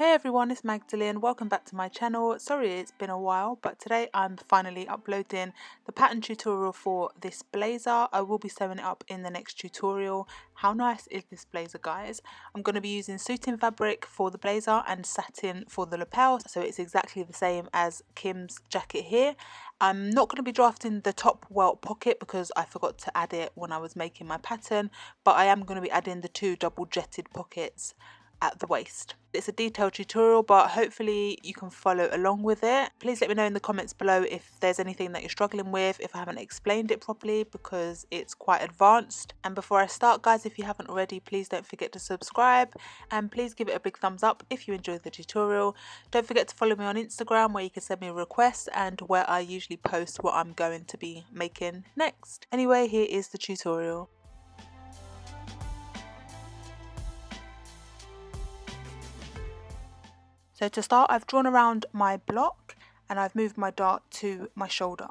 Hey everyone, it's Magdalene. Welcome back to my channel. Sorry it's been a while, but today I'm finally uploading the pattern tutorial for this blazer. I will be sewing it up in the next tutorial. How nice is this blazer, guys? I'm going to be using suiting fabric for the blazer and satin for the lapel, so it's exactly the same as Kim's jacket here. I'm not going to be drafting the top welt pocket because I forgot to add it when I was making my pattern, but I am going to be adding the two double jetted pockets at the waist. It's a detailed tutorial, but hopefully you can follow along with it. Please let me know in the comments below if there's anything that you're struggling with, if I haven't explained it properly, because it's quite advanced. And before I start, guys, if you haven't already, please don't forget to subscribe and please give it a big thumbs up if you enjoyed the tutorial. Don't forget to follow me on Instagram, where you can send me requests and where I usually post what I'm going to be making next. Anyway, here is the tutorial. So to start, I've drawn around my block and I've moved my dart to my shoulder.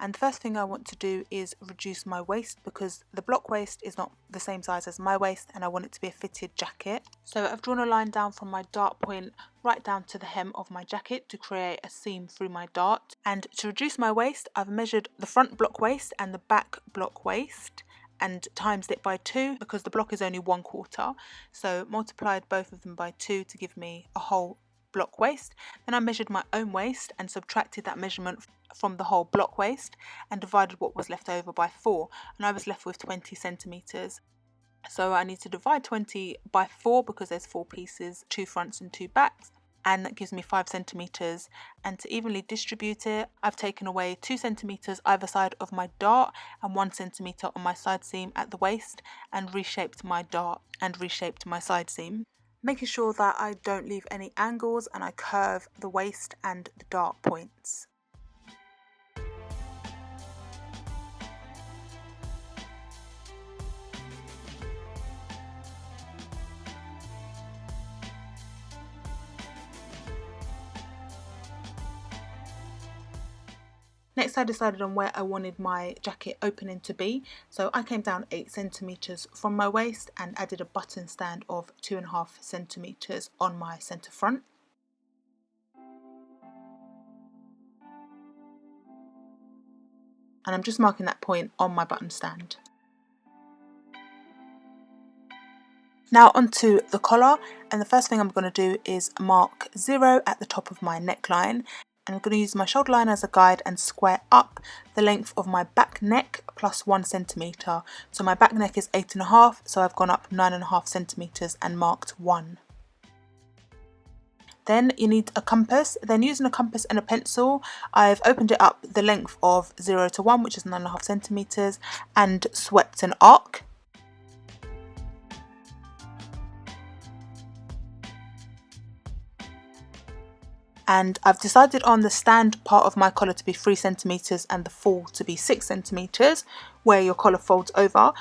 And the first thing I want to do is reduce my waist, because the block waist is not the same size as my waist and I want it to be a fitted jacket. So I've drawn a line down from my dart point right down to the hem of my jacket to create a seam through my dart. And to reduce my waist, I've measured the front block waist and the back block waist and times it by 2 because the block is only 1/4. So multiplied both of them by 2 to give me a whole block waist. Then I measured my own waist and subtracted that measurement from the whole block waist and divided what was left over by 4, and I was left with 20 centimeters. So I need to divide 20 by 4 because there's 4 pieces, 2 fronts and 2 backs, and that gives me 5 centimeters. And to evenly distribute it, I've taken away 2 centimeters either side of my dart and 1 centimeter on my side seam at the waist, and reshaped my dart and reshaped my side seam, making sure that I don't leave any angles and I curve the waist and the dart points. Next, I decided on where I wanted my jacket opening to be, so I came down 8 centimeters from my waist and added a button stand of 2.5 centimeters on my centre front. And I'm just marking that point on my button stand. Now onto the collar, and the first thing I'm going to do is mark 0 at the top of my neckline. And I'm going to use my shoulder line as a guide and square up the length of my back neck plus 1 centimetre. So my back neck is 8.5, so I've gone up 9.5 centimetres and marked 1. Then you need a compass. Then using a compass and a pencil, I've opened it up the length of 0 to 1, which is 9.5 centimetres, and swept an arc. And I've decided on the stand part of my collar to be 3 centimeters and the fall to be 6 centimeters, where your collar folds over.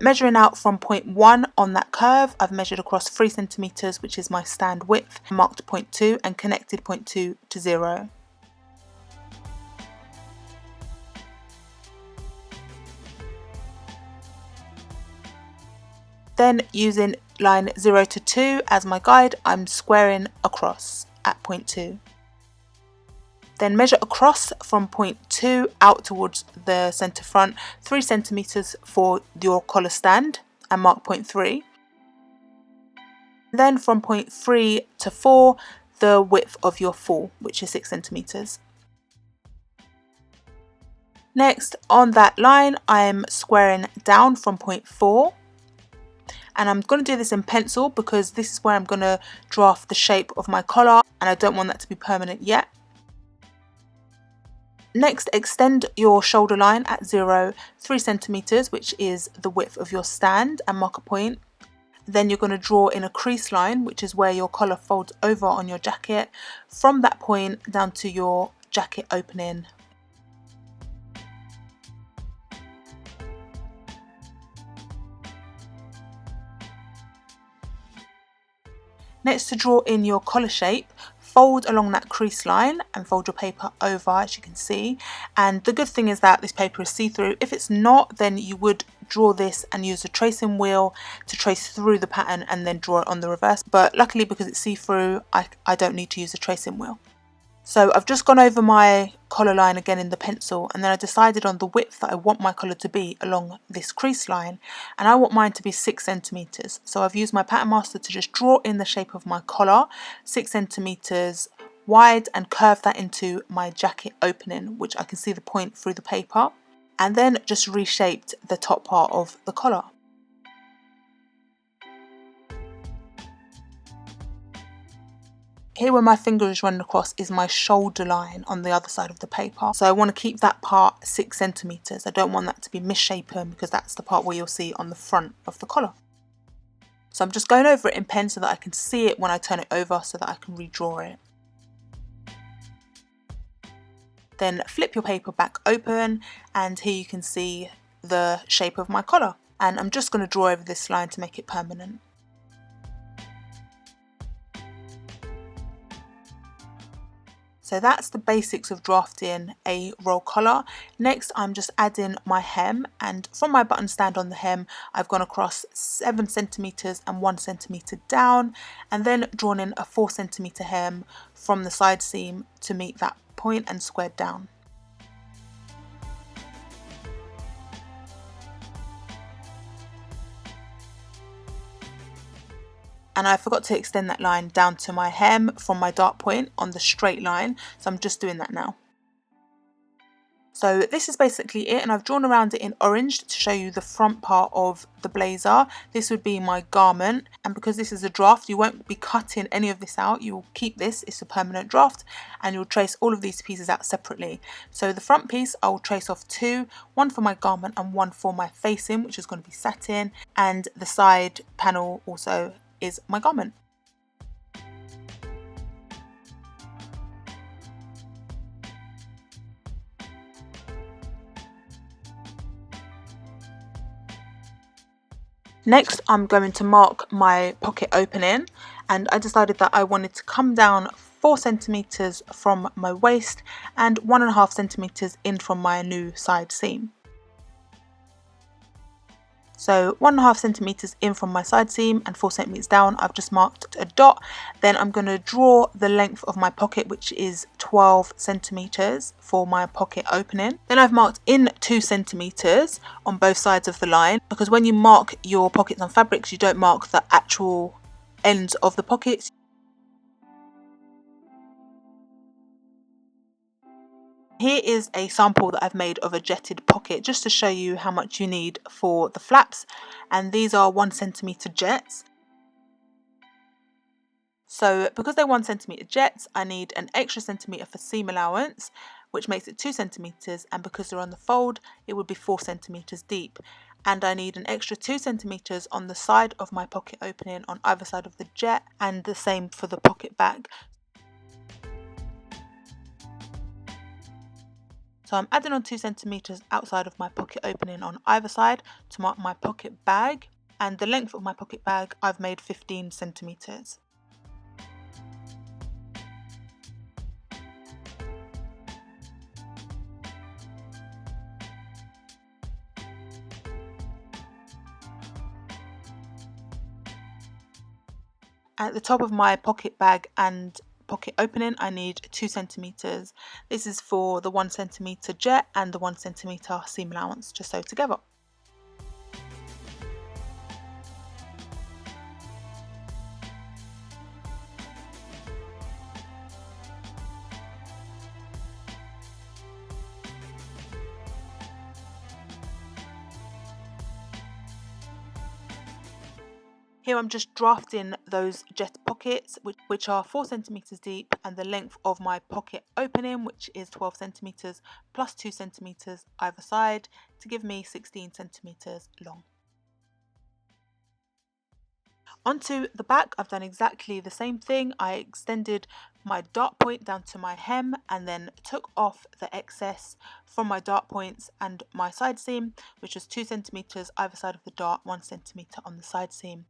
Measuring out from point 1 on that curve, I've measured across 3 centimeters, which is my stand width, marked point 2 and connected point 2 to 0. Then using line 0 to 2 as my guide, I'm squaring across at point 2. Then measure across from point 2 out towards the centre front, 3 centimeters for your collar stand, and mark point 3. Then from point 3 to 4, the width of your fall, which is 6 centimeters. Next, on that line, I'm squaring down from point 4. And I'm going to do this in pencil because this is where I'm going to draft the shape of my collar, and I don't want that to be permanent yet. Next, extend your shoulder line at 0, 3 centimeters, which is the width of your stand, and mark a point. Then you're going to draw in a crease line, which is where your collar folds over on your jacket, from that point down to your jacket opening. Next, to draw in your collar shape, fold along that crease line and fold your paper over, as you can see. And the good thing is that this paper is see-through. If it's not, then you would draw this and use a tracing wheel to trace through the pattern and then draw it on the reverse, but luckily because it's see-through I don't need to use a tracing wheel. So I've just gone over my collar line again in the pencil, and then I decided on the width that I want my collar to be along this crease line, and I want mine to be 6 centimetres. So I've used my pattern master to just draw in the shape of my collar, 6 centimetres wide, and curve that into my jacket opening, which I can see the point through the paper, and then just reshaped the top part of the collar. Here where my finger is running across is my shoulder line on the other side of the paper. So I want to keep that part 6 centimetres. I don't want that to be misshapen because that's the part where you'll see on the front of the collar. So I'm just going over it in pen so that I can see it when I turn it over so that I can redraw it. Then flip your paper back open, and here you can see the shape of my collar. And I'm just going to draw over this line to make it permanent. So that's the basics of drafting a roll collar. Next, I'm just adding my hem, and from my button stand on the hem, I've gone across 7 centimetres and 1 centimetre down, and then drawn in a 4 centimetre hem from the side seam to meet that point and squared down. And I forgot to extend that line down to my hem from my dart point on the straight line, so I'm just doing that now. So this is basically it, and I've drawn around it in orange to show you the front part of the blazer. This would be my garment, and because this is a draft, you won't be cutting any of this out. You'll keep this, it's a permanent draft, and you'll trace all of these pieces out separately. So the front piece, I will trace off 2, one for my garment and one for my facing, which is going to be satin, and the side panel also is my garment. Next, I'm going to mark my pocket opening, and I decided that I wanted to come down 4 centimetres from my waist and 1.5 centimetres in from my new side seam. So 1.5 centimetres in from my side seam and 4 centimetres down, I've just marked a dot. Then I'm going to draw the length of my pocket, which is 12 centimetres for my pocket opening. Then I've marked in 2 centimetres on both sides of the line, because when you mark your pockets on fabrics, you don't mark the actual ends of the pockets. Here is a sample that I've made of a jetted pocket just to show you how much you need for the flaps, and these are 1 centimetre jets. So because they're 1 centimetre jets, I need an extra centimetre for seam allowance, which makes it 2 centimetres, and because they're on the fold, it would be 4 centimetres deep. And I need an extra 2 centimetres on the side of my pocket opening on either side of the jet, and the same for the pocket bag. So I'm adding on 2 centimetres outside of my pocket opening on either side to mark my pocket bag, and the length of my pocket bag I've made 15 centimetres. At the top of my pocket bag and pocket opening, I need 2 centimetres. This is for the 1 centimetre jet and the 1 centimetre seam allowance to sew together. Here I'm just drafting those jet pockets, which are 4 centimetres deep, and the length of my pocket opening, which is 12 centimetres plus 2 centimetres either side, to give me 16 centimetres long. Onto the back, I've done exactly the same thing. I extended my dart point down to my hem and then took off the excess from my dart points and my side seam, which was 2 centimetres either side of the dart, 1 centimetre on the side seam.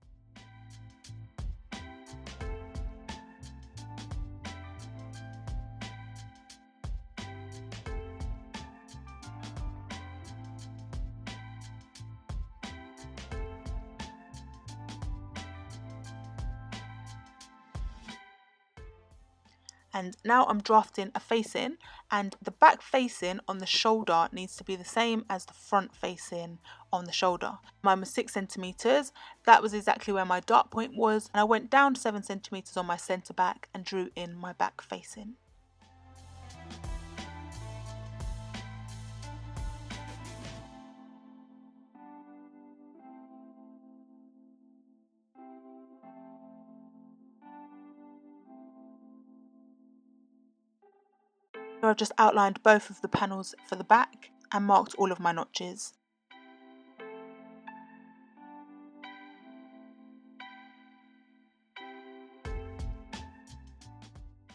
And now I'm drafting a facing, and the back facing on the shoulder needs to be the same as the front facing on the shoulder. Mine was 6 centimetres. That was exactly where my dart point was, and I went down 7 centimetres on my centre back and drew in my back facing. So I've just outlined both of the panels for the back and marked all of my notches.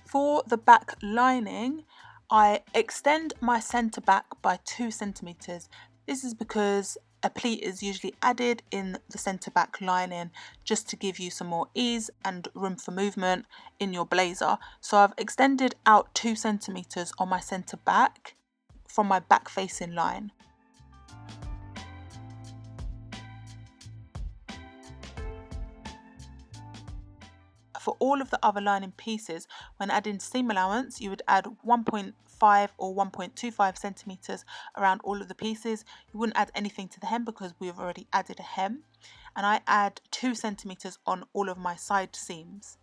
For the back lining, I extend my centre back by 2 centimetres. This is because a pleat is usually added in the centre back lining just to give you some more ease and room for movement in your blazer. So I've extended out 2 centimetres on my centre back from my back facing line. For all of the other lining pieces, when adding seam allowance, you would add 1.5 or 1.25 centimetres around all of the pieces. You wouldn't add anything to the hem because we've already added a hem. And I add 2 centimetres on all of my side seams.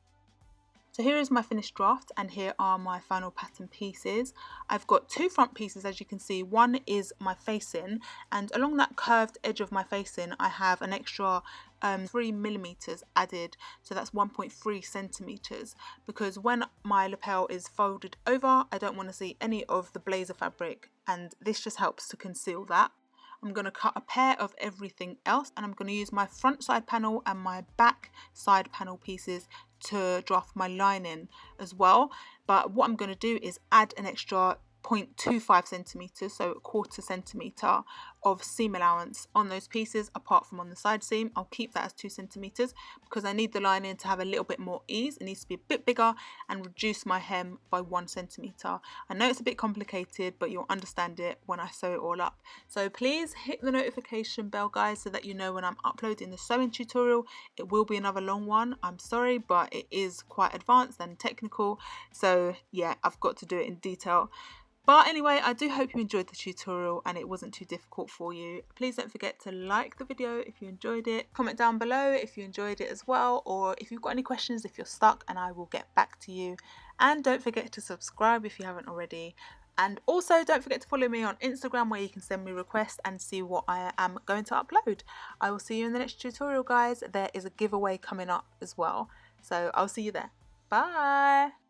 So here is my finished draft, and here are my final pattern pieces. I've got 2 front pieces, as you can see. One is my facing, and along that curved edge of my facing I have an extra 3mm added, so that's 1.3 centimetres, because when my lapel is folded over I don't want to see any of the blazer fabric, and this just helps to conceal that. I'm going to cut a pair of everything else, and I'm going to use my front side panel and my back side panel pieces to draft my lining as well. But what I'm going to do is add an extra 0.25 centimetres, so 1/4 centimetre of seam allowance on those pieces, apart from on the side seam. I'll keep that as 2 centimetres because I need the lining to have a little bit more ease. It needs to be a bit bigger, and reduce my hem by 1 centimetre. I know it's a bit complicated, but you'll understand it when I sew it all up. So please hit the notification bell, guys, so that you know when I'm uploading the sewing tutorial. It will be another long one, I'm sorry, but it is quite advanced and technical, so yeah, I've got to do it in detail. But anyway, I do hope you enjoyed the tutorial and it wasn't too difficult for you. Please don't forget to like the video if you enjoyed it. Comment down below if you enjoyed it as well, or if you've got any questions, if you're stuck, and I will get back to you. And don't forget to subscribe if you haven't already. And also don't forget to follow me on Instagram, where you can send me requests and see what I am going to upload. I will see you in the next tutorial, guys. There is a giveaway coming up as well. So I'll see you there. Bye!